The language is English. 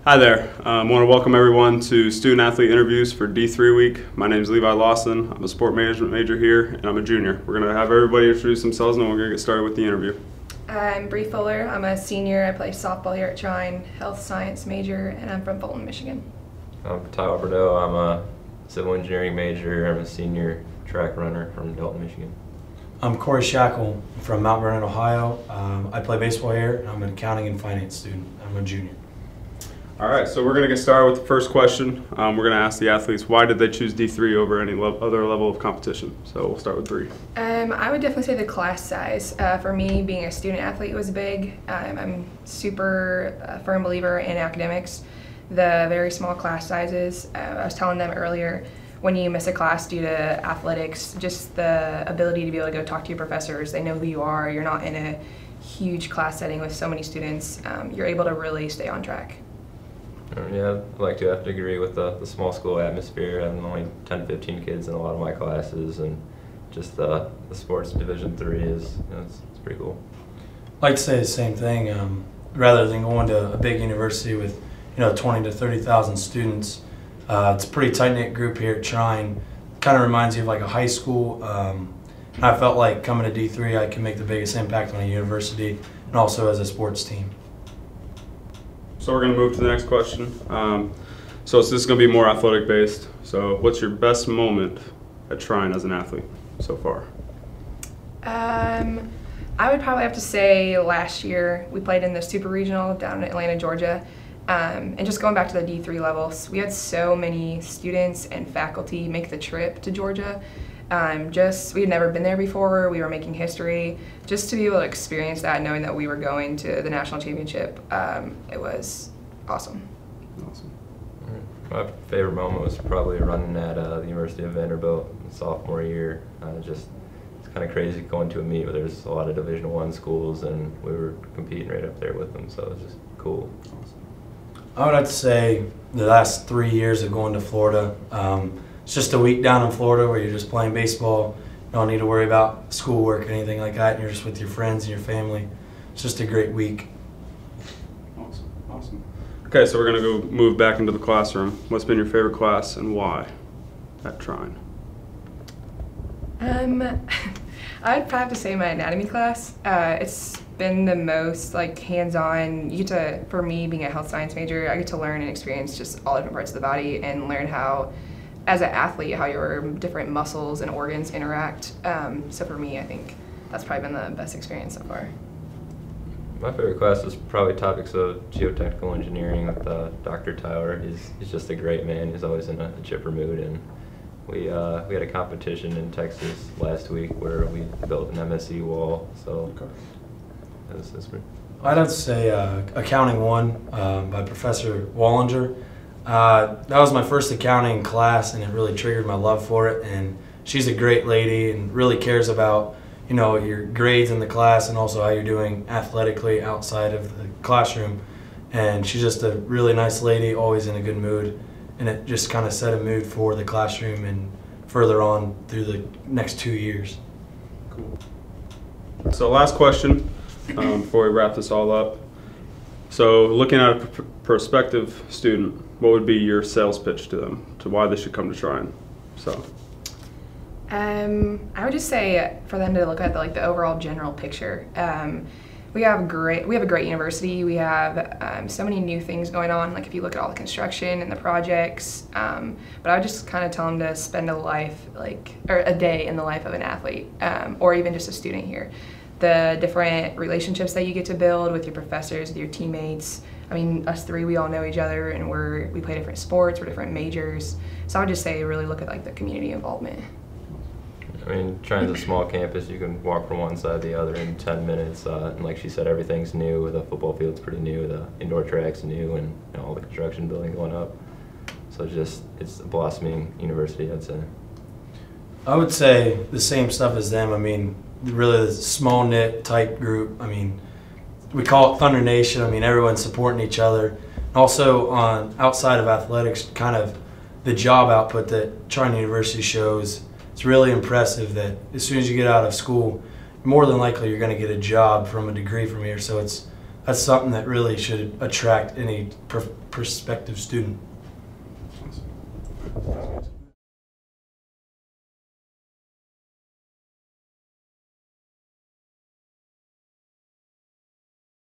Hi there. I want to welcome everyone to Student Athlete Interviews for D3 Week. My name is Levi Lawson. I'm a sport management major here, and I'm a junior. We're going to have everybody introduce themselves, and then we're going to get started with the interview. I'm Bree Fuller. I'm a senior. I play softball here at Trine, health science major, and I'm from Fulton, Michigan. I'm Tyler Bordeaux. I'm a civil engineering major. I'm a senior track runner from Dalton, Michigan. I'm Corey Shackle from Mount Vernon, Ohio. I play baseball here, and I'm an accounting and finance student. I'm a junior. All right, so we're going to get started with the first question. We're going to ask the athletes, why did they choose D3 over any other level of competition? So we'll start with Bree. I would definitely say the class size. For me, being a student athlete was big. I'm super firm believer in academics. The very small class sizes, I was telling them earlier, when you miss a class due to athletics, just the ability to be able to go talk to your professors, they know who you are, you're not in a huge class setting with so many students, you're able to really stay on track. Yeah, I'd like to have to agree with the small school atmosphere. I'm only 10 to 15 kids in a lot of my classes, and just the sports Division III is, it's pretty cool. I'd like to say the same thing. Rather than going to a big university with 20 to 30,000 students, it's a pretty tight-knit group here at Trine. Kind of reminds you of like a high school. I felt like coming to D3 I can make the biggest impact on a university and also as a sports team. So we're going to move to the next question. So this is going to be more athletic based. So what's your best moment at Trine as an athlete so far? I would probably have to say last year we played in the Super Regional down in Atlanta, Georgia. And just going back to the D3 levels, we had so many students and faculty make the trip to Georgia. We had never been there before, we were making history. Just to be able to experience that, knowing that we were going to the national championship, it was awesome. Awesome. My favorite moment was probably running at the University of Vanderbilt sophomore year. It's kind of crazy going to a meet where there's a lot of Division I schools, and we were competing right up there with them, so it was just cool. Awesome. I would have to say the last 3 years of going to Florida. It's just a week down in Florida where you're just playing baseball. You don't need to worry about schoolwork or anything like that. And you're just with your friends and your family. It's just a great week. Awesome. Awesome. Okay, so we're going to go move back into the classroom. What's been your favorite class and why at Trine? I'd probably have to say my anatomy class. It's been the most hands-on. For me, being a health science major, I get to learn and experience just all different parts of the body and learn how, as an athlete, how your different muscles and organs interact. So for me, I think that's probably been the best experience so far. My favorite class is probably topics of geotechnical engineering with Dr. Tyler. He's just a great man. He's always in a chipper mood, and we had a competition in Texas last week where we built an MSE wall. So that's pretty. I'd have to say Accounting 1 by Professor Wallinger. That was my first accounting class, and it really triggered my love for it. And she's a great lady and really cares about your grades in the class and also how you're doing athletically outside of the classroom. And she's just a really nice lady, always in a good mood. And it just kind of set a mood for the classroom and further on through the next 2 years. Cool. So last question before we wrap this all up. So looking at a prospective student, what would be your sales pitch to them, to why they should come to Trine? So, I would just say for them to look at the overall general picture. We have a great university. We have so many new things going on. If you look at all the construction and the projects, but I would just kind of tell them to spend a day in the life of an athlete, or even just a student here. The different relationships that you get to build with your professors, with your teammates. I mean, us three, we all know each other, and we play different sports, we're different majors. So I would just say really look at the community involvement. I mean, Trine's a small campus. You can walk from one side to the other in 10 minutes. And like she said, everything's new. The football field's pretty new. The indoor track's new, and all the construction building going up. So it's a blossoming university, I'd say. I would say the same stuff as them. I mean, really the small knit type group. I mean, we call it Thunder Nation. I mean, everyone's supporting each other. Also, outside of athletics, kind of the job output that Trine University shows, it's really impressive that as soon as you get out of school, more than likely you're going to get a job from a degree from here. So it's that's something that really should attract any prospective student. Awesome.